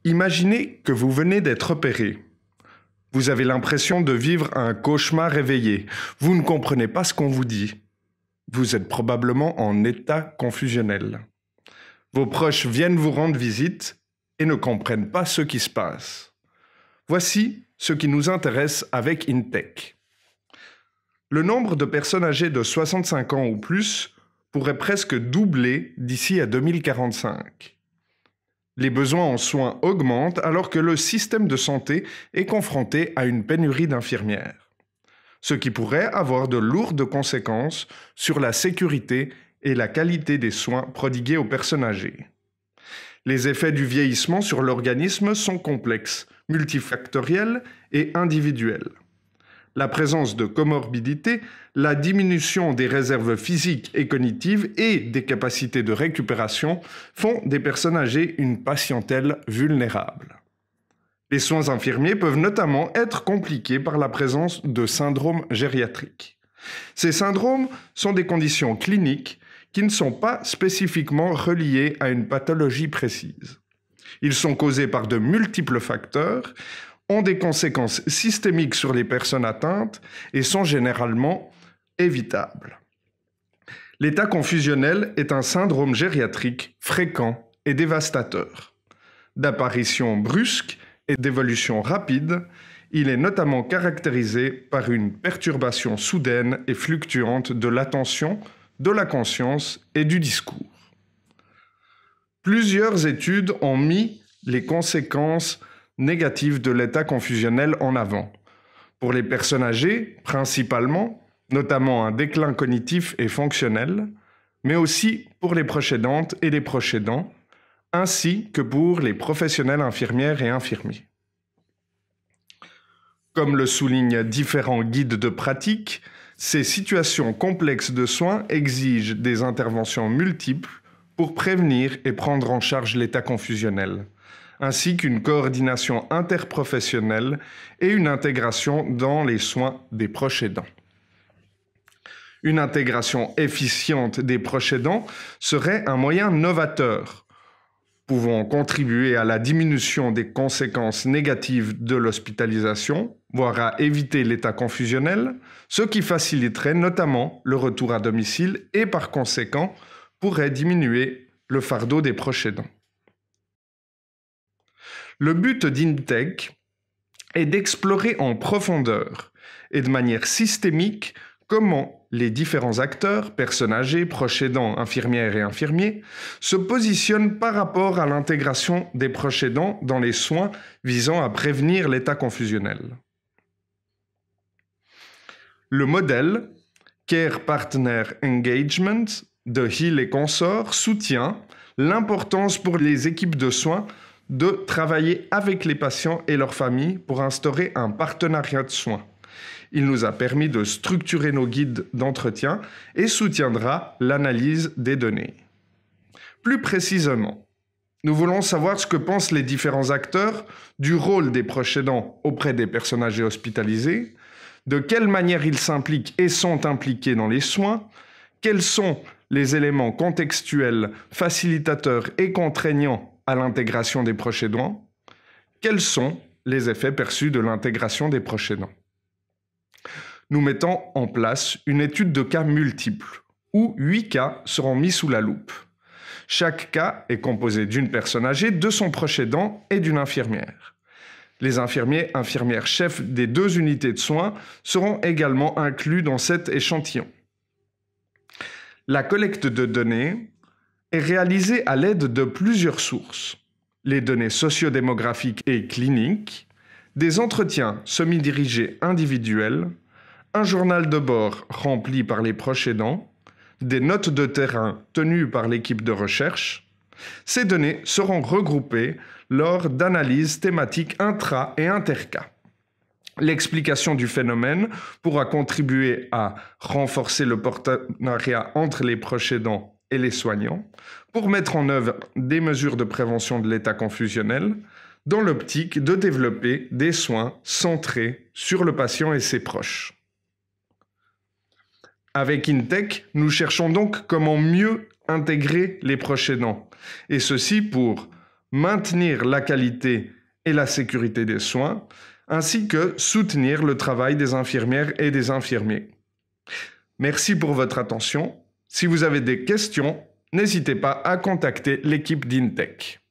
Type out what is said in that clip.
Imaginez que vous venez d'être opéré. Vous avez l'impression de vivre un cauchemar éveillé. Vous ne comprenez pas ce qu'on vous dit. Vous êtes probablement en état confusionnel. Vos proches viennent vous rendre visite et ne comprennent pas ce qui se passe. Voici ce qui nous intéresse avec InTech. Le nombre de personnes âgées de 65 ans ou plus pourrait presque doubler d'ici à 2045. Les besoins en soins augmentent alors que le système de santé est confronté à une pénurie d'infirmières, ce qui pourrait avoir de lourdes conséquences sur la sécurité et la qualité des soins prodigués aux personnes âgées. Les effets du vieillissement sur l'organisme sont complexes, multifactoriels et individuels. La présence de comorbidités, la diminution des réserves physiques et cognitives et des capacités de récupération font des personnes âgées une patientèle vulnérable. Les soins infirmiers peuvent notamment être compliqués par la présence de syndromes gériatriques. Ces syndromes sont des conditions cliniques qui ne sont pas spécifiquement reliées à une pathologie précise. Ils sont causés par de multiples facteurs, ont des conséquences systémiques sur les personnes atteintes et sont généralement évitables. L'état confusionnel est un syndrome gériatrique fréquent et dévastateur. D'apparition brusque et d'évolution rapide, il est notamment caractérisé par une perturbation soudaine et fluctuante de l'attention, de la conscience et du discours. Plusieurs études ont mis les conséquences négatives de l'état confusionnel en avant. Pour les personnes âgées, principalement, notamment un déclin cognitif et fonctionnel, mais aussi pour les proches aidantes et les proches aidants, ainsi que pour les professionnels infirmières et infirmiers. Comme le soulignent différents guides de pratique, ces situations complexes de soins exigent des interventions multiples pour prévenir et prendre en charge l'état confusionnel, ainsi qu'une coordination interprofessionnelle et une intégration dans les soins des proches aidants. Une intégration efficiente des proches aidants serait un moyen novateur, pouvant contribuer à la diminution des conséquences négatives de l'hospitalisation, voire à éviter l'état confusionnel, ce qui faciliterait notamment le retour à domicile et par conséquent pourrait diminuer le fardeau des proches aidants. Le but d'InTech est d'explorer en profondeur et de manière systémique comment les différents acteurs, personnes âgées, proches aidants, infirmières et infirmiers, se positionnent par rapport à l'intégration des proches aidants dans les soins visant à prévenir l'état confusionnel. Le modèle Care Partner Engagement de Hill et consorts soutient l'importance pour les équipes de soins de travailler avec les patients et leurs familles pour instaurer un partenariat de soins. Il nous a permis de structurer nos guides d'entretien et soutiendra l'analyse des données. Plus précisément, nous voulons savoir ce que pensent les différents acteurs du rôle des proches aidants auprès des personnes âgées hospitalisées, de quelle manière ils s'impliquent et sont impliqués dans les soins, quels sont les éléments contextuels, facilitateurs et contraignants à l'intégration des proches aidants, quels sont les effets perçus de l'intégration des proches aidants. Nous mettons en place une étude de cas multiples, où 8 cas seront mis sous la loupe. Chaque cas est composé d'une personne âgée, de son proche aidant et d'une infirmière. Les infirmières chefs des 2 unités de soins seront également inclus dans cet échantillon. La collecte de données est réalisée à l'aide de plusieurs sources. Les données sociodémographiques et cliniques, des entretiens semi-dirigés individuels, un journal de bord rempli par les proches aidants, des notes de terrain tenues par l'équipe de recherche. Ces données seront regroupées lors d'analyses thématiques intra- et intercas. L'explication du phénomène pourra contribuer à renforcer le partenariat entre les proches aidants et les soignants pour mettre en œuvre des mesures de prévention de l'état confusionnel dans l'optique de développer des soins centrés sur le patient et ses proches. Avec InTech, nous cherchons donc comment mieux intégrer les proches aidants, et ceci pour maintenir la qualité et la sécurité des soins, ainsi que soutenir le travail des infirmières et des infirmiers. Merci pour votre attention. Si vous avez des questions, n'hésitez pas à contacter l'équipe d'Intech.